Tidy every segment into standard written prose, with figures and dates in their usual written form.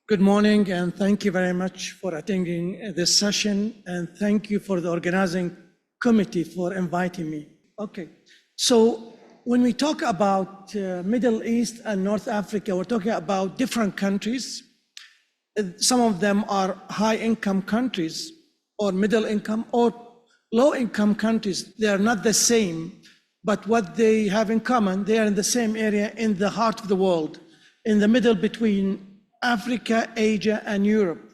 Good morning, and thank you very much for attending this session, and thank you for the organizing committee for inviting me. Okay, so when we talk about Middle East and North Africa, we're talking about different countries. Some of them are high-income countries, or middle-income, or low-income countries. They are not the same, but what they have in common, they are in the same area in the heart of the world, in the middle between Africa, Asia, and Europe.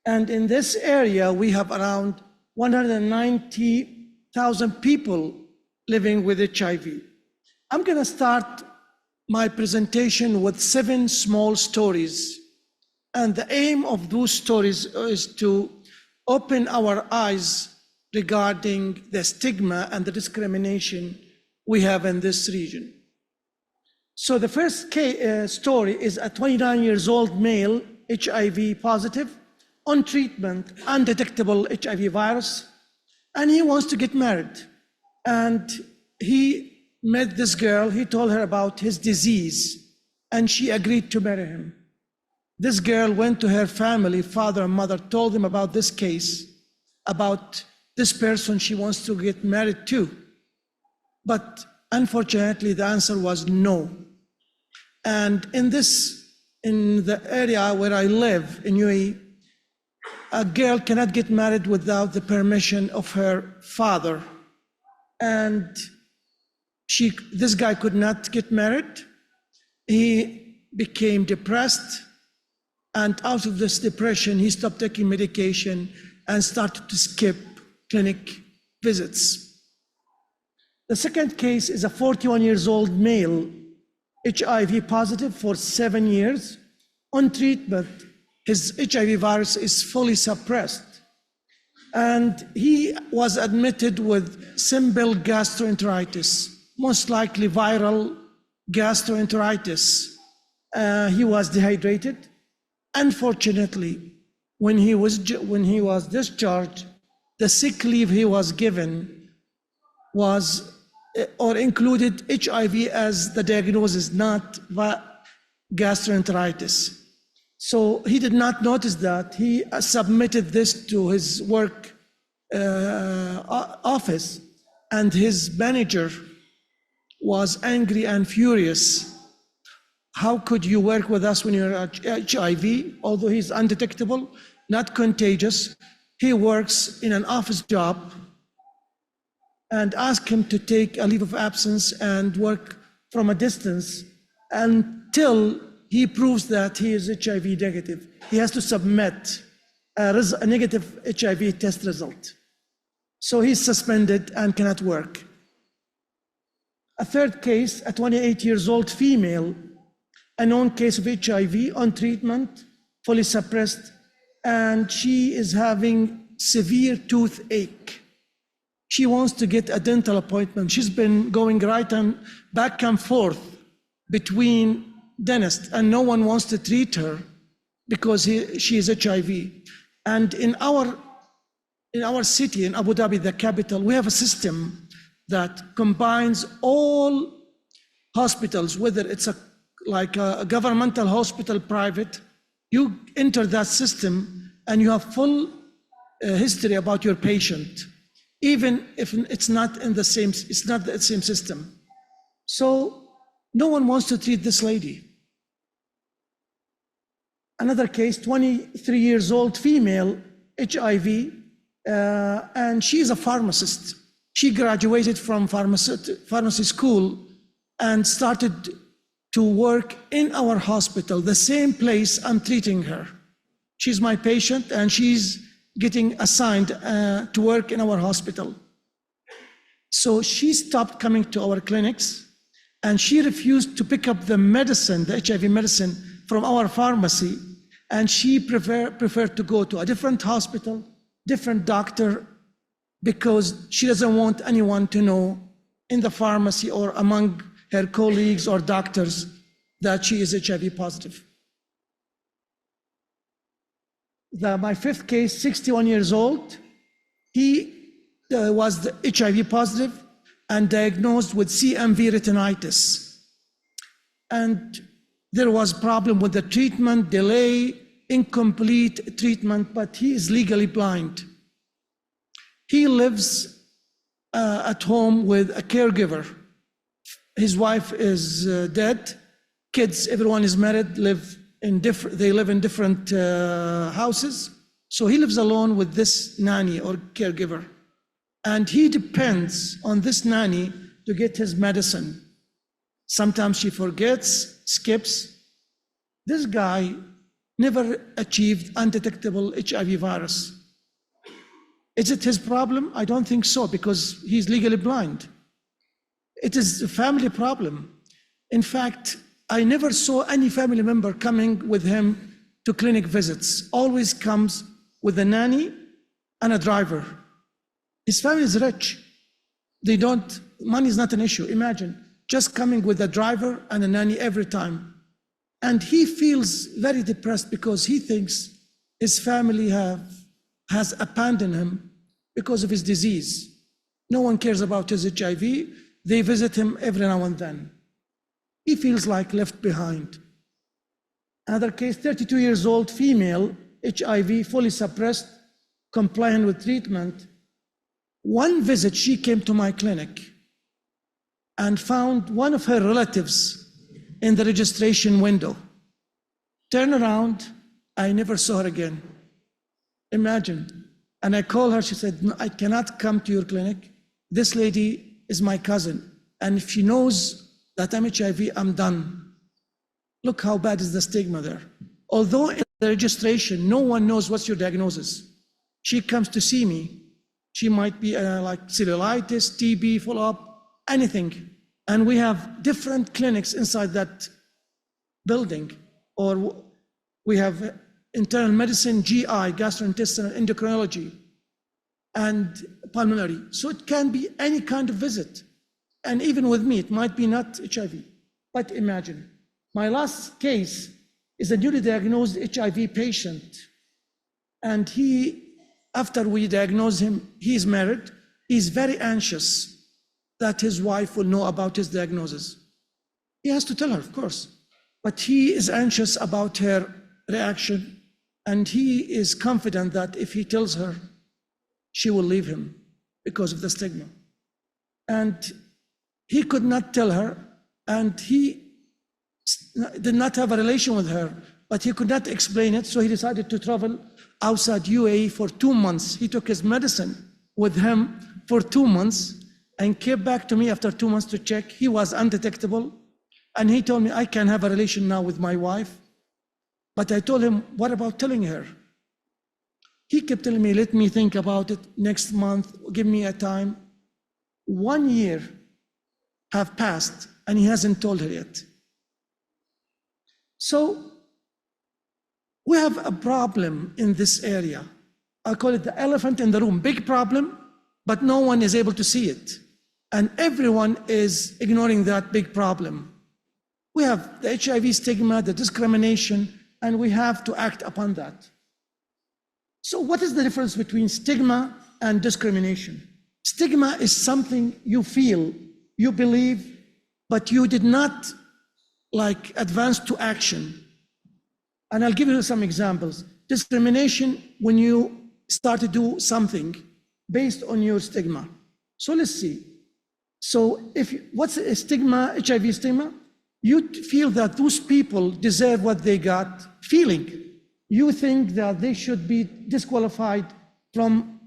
And in this area, we have around 190,000 people living with HIV. I'm gonna start my presentation with 7 small stories. And the aim of those stories is to open our eyes regarding the stigma and the discrimination we have in this region. So the first story is a 29 years old male, HIV positive, on treatment, undetectable HIV virus, and he wants to get married. And he met this girl, he told her about his disease, and she agreed to marry him. This girl went to her family, father and mother, told them about this case, about this person she wants to get married to. But unfortunately, the answer was no. And in the area where I live in UAE, a girl cannot get married without the permission of her father. And this guy could not get married. He became depressed. And out of this depression, he stopped taking medication and started to skip clinic visits. The second case is a 41 years old male, HIV positive for 7 years. On treatment, his HIV virus is fully suppressed. And he was admitted with simple gastroenteritis, most likely viral gastroenteritis. He was dehydrated. Unfortunately, when he was discharged, the sick leave he was given was or included HIV as the diagnosis, not gastroenteritis. So he did not notice that. He submitted this to his work office, and his manager was angry and furious. How could you work with us when you're HIV? Although he's undetectable, not contagious, he works in an office job, and ask him to take a leave of absence and work from a distance until he proves that he is HIV negative. He has to submit a negative HIV test result. So he's suspended and cannot work. A third case, a 28 years old female, a known case of HIV on treatment, fully suppressed, and she is having severe toothache. She wants to get a dental appointment. She's been going back and forth between dentists, and no one wants to treat her because she is HIV. And in our city, in Abu Dhabi, the capital, we have a system that combines all hospitals, whether it's like a governmental hospital, private. You enter that system and you have full history about your patient, even if it's not the same system. So no one wants to treat this lady. Another case, 23 years old female, HIV, and she's a pharmacist. She graduated from pharmacy school and started to work in our hospital, the same place I'm treating her. She's my patient, and she's getting assigned to work in our hospital. So she stopped coming to our clinics, and she refused to pick up the medicine, the HIV medicine, from our pharmacy, and she preferred to go to a different hospital, different doctor, because she doesn't want anyone to know in the pharmacy or among her colleagues or doctors that she is HIV positive. My fifth case, 61 years old, he was HIV positive and diagnosed with CMV retinitis. And there was problem with the treatment, delay, incomplete treatment, but he is legally blind. He lives at home with a caregiver. His wife is dead. Kids, everyone is married, they live in different houses. So he lives alone with this nanny or caregiver. And he depends on this nanny to get his medicine. Sometimes she forgets, skips. This guy never achieved undetectable HIV virus. Is it his problem? I don't think so, because he's legally blind. It is a family problem. In fact, I never saw any family member coming with him to clinic visits. Always comes with a nanny and a driver. His family is rich. Money is not an issue. Imagine just coming with a driver and a nanny every time. And he feels very depressed because he thinks his family has abandoned him because of his disease. No one cares about his HIV. They visit him every now and then. He feels like left behind. Another case, 32 years old, female, HIV, fully suppressed, compliant with treatment. One visit, she came to my clinic and found one of her relatives in the registration window. Turn around, I never saw her again. Imagine. And I called her, she said, no, I cannot come to your clinic. This lady is my cousin. And if she knows that I'm HIV, I'm done. Look how bad is the stigma there. Although in the registration, no one knows what's your diagnosis. She comes to see me. She might be like cellulitis, TB, follow-up, anything. And we have different clinics inside that building. Or we have internal medicine, GI, gastrointestinal, endocrinology, and pulmonary. So it can be any kind of visit. And even with me, it might be not HIV. But imagine, my last case is a newly diagnosed HIV patient. And after we diagnose him, he's married. He's very anxious that his wife will know about his diagnosis. He has to tell her, of course. But he is anxious about her reaction. And he is confident that if he tells her, she will leave him because of the stigma. And he could not tell her, and he did not have a relation with her, but he could not explain it, so he decided to travel outside UAE for 2 months. He took his medicine with him for 2 months and came back to me after 2 months to check. He was undetectable, and he told me, I can have a relation now with my wife. But I told him, what about telling her? He kept telling me, let me think about it next month, give me a time. 1 year have passed, and he hasn't told her yet. So we have a problem in this area. I call it the elephant in the room, big problem, but no one is able to see it. And everyone is ignoring that big problem. We have the HIV stigma, the discrimination, and we have to act upon that. So what is the difference between stigma and discrimination? Stigma is something you feel, you believe, but you did not advance to action. And I'll give you some examples. Discrimination, when you start to do something based on your stigma. So let's see. So what's a stigma, HIV stigma? You feel that those people deserve what they got, feeling. You think that they should be disqualified from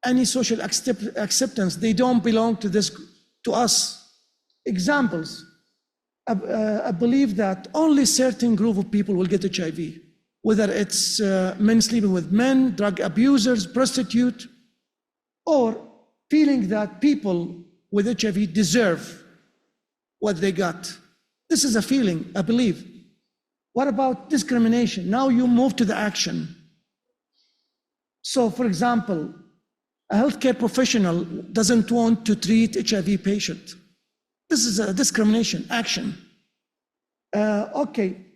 any social acceptance. They don't belong to us. Examples. I believe that only certain group of people will get HIV, whether it's men sleeping with men, drug abusers, prostitute, or feeling that people with HIV deserve what they got. This is a feeling, I believe. What about discrimination? Now you move to the action. So, for example, a healthcare professional doesn't want to treat HIV patient. This is a discrimination action.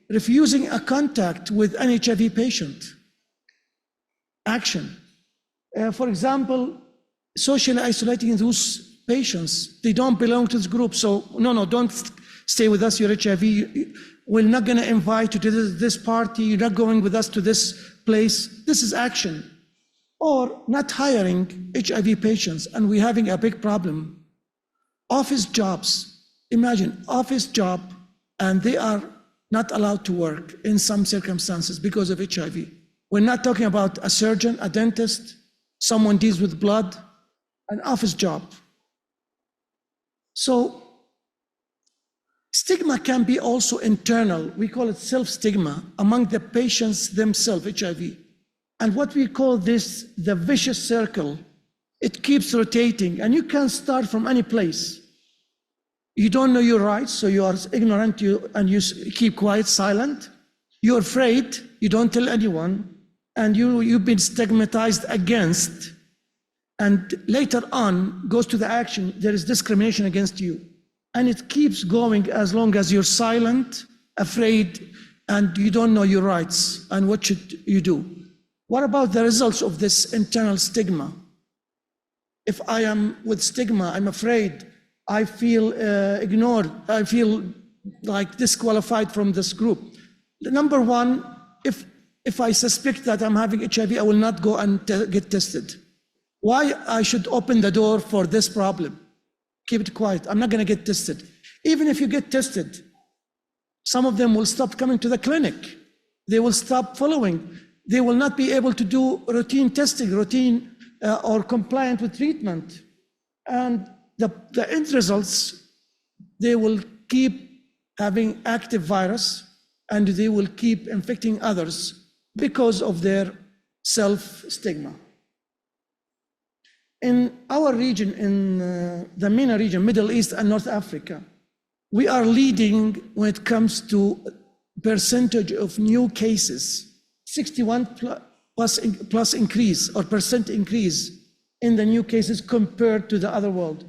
Refusing a contact with an HIV patient. Action. For example, socially isolating those patients. They don't belong to this group, so no, don't stay with us, you're HIV. we're not going to invite you to this party, you're not going with us to this place. This is action. Or not hiring HIV patients, and we're having a big problem. Office jobs, imagine office job, and they are not allowed to work in some circumstances because of HIV. We're not talking about a surgeon, a dentist, someone deals with blood, an office job. So stigma can be also internal. We call it self-stigma among the patients themselves, HIV. And what we call this, the vicious circle. It keeps rotating, and you can start from any place. You don't know your rights, so you are ignorant, and you keep quiet, silent. You're afraid, you don't tell anyone, and you've been stigmatized against. And later on, goes to the action, there is discrimination against you. And it keeps going as long as you're silent, afraid, and you don't know your rights, and what should you do? What about the results of this internal stigma? If I am with stigma, I'm afraid, I feel ignored, I feel like disqualified from this group. Number one, if I suspect that I'm having HIV, I will not go and get tested. Why I should open the door for this problem? Keep it quiet, I'm not gonna get tested. Even if you get tested, some of them will stop coming to the clinic. They will stop following. They will not be able to do routine testing, or compliant with treatment. And the end results, they will keep having active virus, and they will keep infecting others because of their self-stigma. In our region, in the MENA region, Middle East and North Africa, we are leading when it comes to percentage of new cases, 61 plus increase or percent increase in the new cases compared to the other world.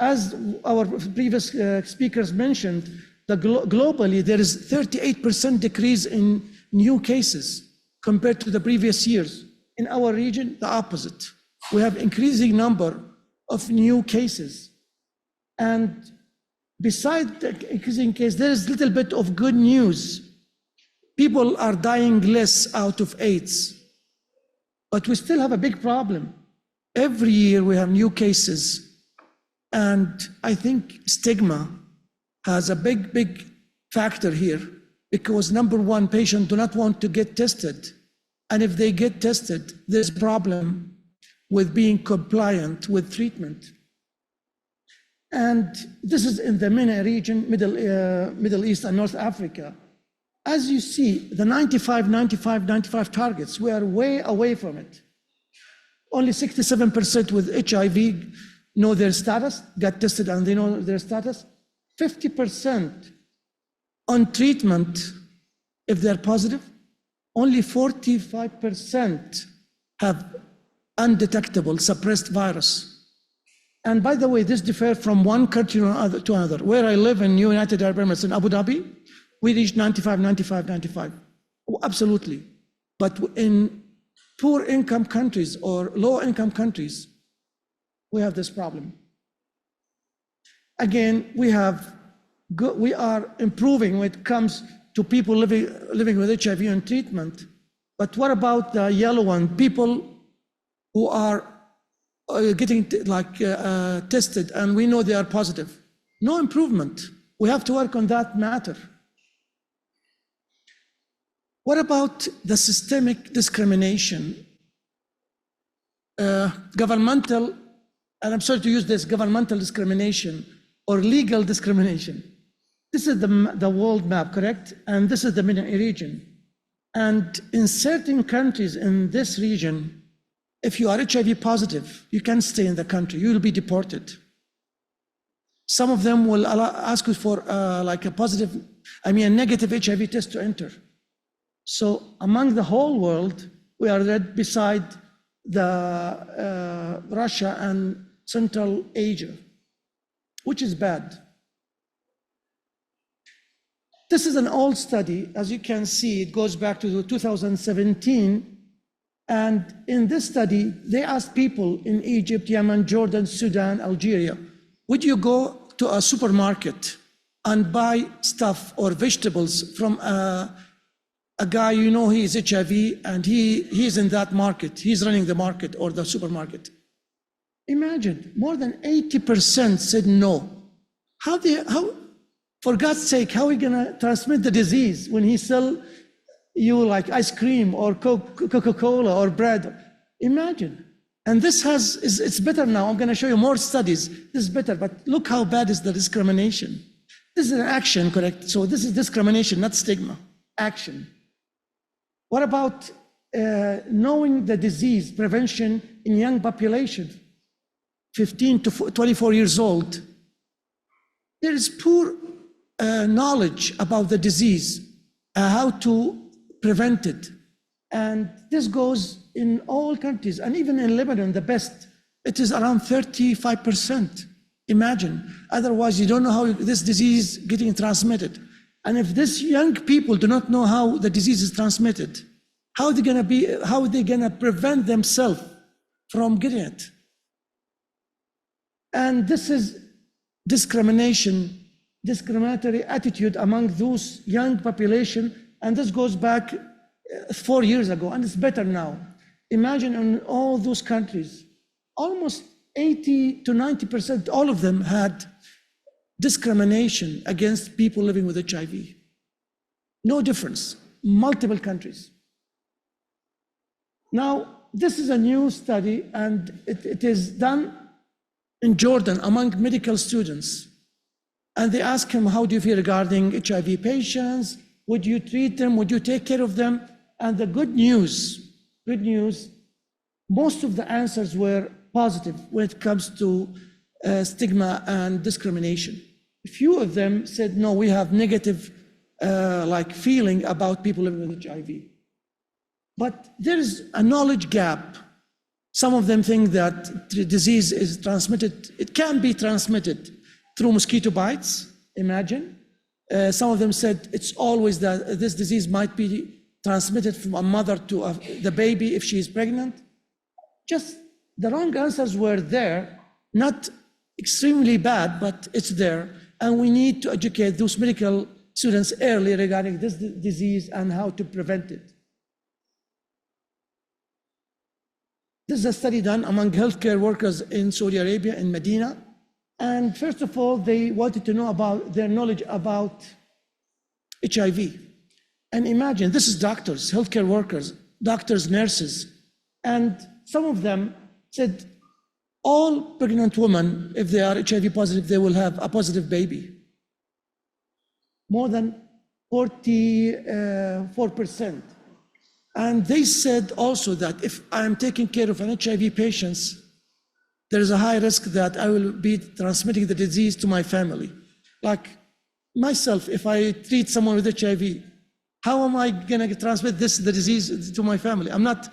As our previous speakers mentioned, globally there is 38% decrease in new cases compared to the previous years. In our region, the opposite. We have increasing number of new cases. And besides the increasing case, there is a little bit of good news. People are dying less out of AIDS, but we still have a big problem. Every year we have new cases, and I think stigma has a big factor here, because number one, patients do not want to get tested. And if they get tested, there's a problem with being compliant with treatment. And this is in the MENA region, Middle East and North Africa. As you see, the 95 targets, we are way away from it. Only 67% with HIV know their status, got tested and they know their status. 50% on treatment, if they're positive. Only 45% have undetectable, suppressed virus. And by the way, this differs from one country to another. Where I live in United Arab Emirates in Abu Dhabi, we reached 95. Oh, absolutely. But in poor income countries or low income countries, we have this problem. Again, we are improving when it comes to people living with HIV and treatment. But what about the yellow one? People who are getting tested and we know they are positive. No improvement. We have to work on that matter. What about the systemic discrimination? Governmental, and I'm sorry to use this, governmental discrimination or legal discrimination. This is the world map, correct? And this is the MENA region. And in certain countries in this region, if you are HIV positive, you can't stay in the country, you will be deported. Some of them will ask you for a negative HIV test to enter. So among the whole world, we are right beside the Russia and Central Asia, which is bad. This is an old study. As you can see, it goes back to 2017. And in this study, they asked people in Egypt, Yemen, Jordan, Sudan, Algeria, would you go to a supermarket and buy stuff or vegetables from a guy you know he is HIV and he's in that market, he's running the market or the supermarket. Imagine, more than 80% said no. How, for God's sake, how are we gonna transmit the disease when he sell you like ice cream or Coca-Cola or bread? Imagine. And this it's better now. I'm gonna show you more studies. This is better, but look how bad is the discrimination. This is an action, correct? So this is discrimination, not stigma, action. What about knowing the disease prevention in young population, 15 to 24 years old? There is poor knowledge about the disease, how to prevent it. And this goes in all countries, and even in Lebanon, the best, it is around 35%. Imagine, otherwise you don't know how this disease is getting transmitted. And if these young people do not know how the disease is transmitted, how are they gonna prevent themselves from getting it? And this is discriminatory attitude among those young population, and this goes back 4 years ago, and it's better now. Imagine in all those countries, almost 80 to 90%, all of them had discrimination against people living with HIV. No difference, multiple countries. Now, this is a new study, and it is done in Jordan among medical students. And they ask him, how do you feel regarding HIV patients? Would you treat them? Would you take care of them? And the good news, most of the answers were positive when it comes to stigma and discrimination. A few of them said, no, we have negative feeling about people living with HIV. But there is a knowledge gap. Some of them think that the disease is transmitted, it can be transmitted through mosquito bites, imagine. Some of them said it's always that this disease might be transmitted from a mother to the baby if she is pregnant. Just the wrong answers were there, not extremely bad, but it's there. And we need to educate those medical students early regarding this disease and how to prevent it. This is a study done among healthcare workers in Saudi Arabia, in Medina. And first of all, they wanted to know about their knowledge about HIV. And imagine, this is doctors, healthcare workers, doctors, nurses. And some of them said, all pregnant women, if they are HIV positive, they will have a positive baby. More than 44%. And they said also that if I'm taking care of an HIV patient, there is a high risk that I will be transmitting the disease to my family. Like myself, if I treat someone with HIV, how am I gonna transmit the disease to my family? I'm not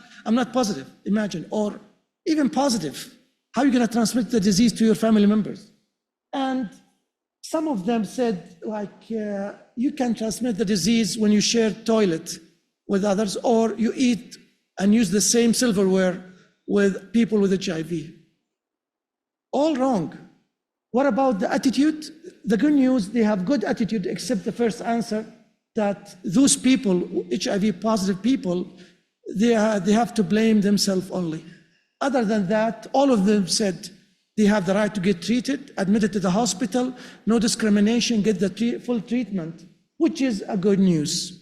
positive, imagine, or even positive. How are you gonna transmit the disease to your family members? And some of them said, you can transmit the disease when you share toilet with others, or you eat and use the same silverware with people with HIV. All wrong. What about the attitude? The good news, they have good attitude, except the first answer, that those people, HIV positive people, they have to blame themselves only. Other than that, all of them said they have the right to get treated, admitted to the hospital, no discrimination, get the full treatment, which is a good news.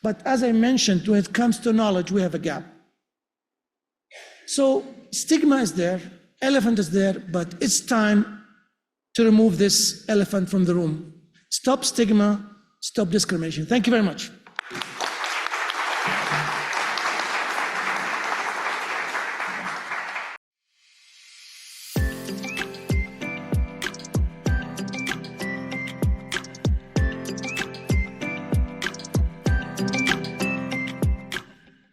But as I mentioned, when it comes to knowledge, we have a gap. So stigma is there, elephant is there, but it's time to remove this elephant from the room. Stop stigma, stop discrimination. Thank you very much.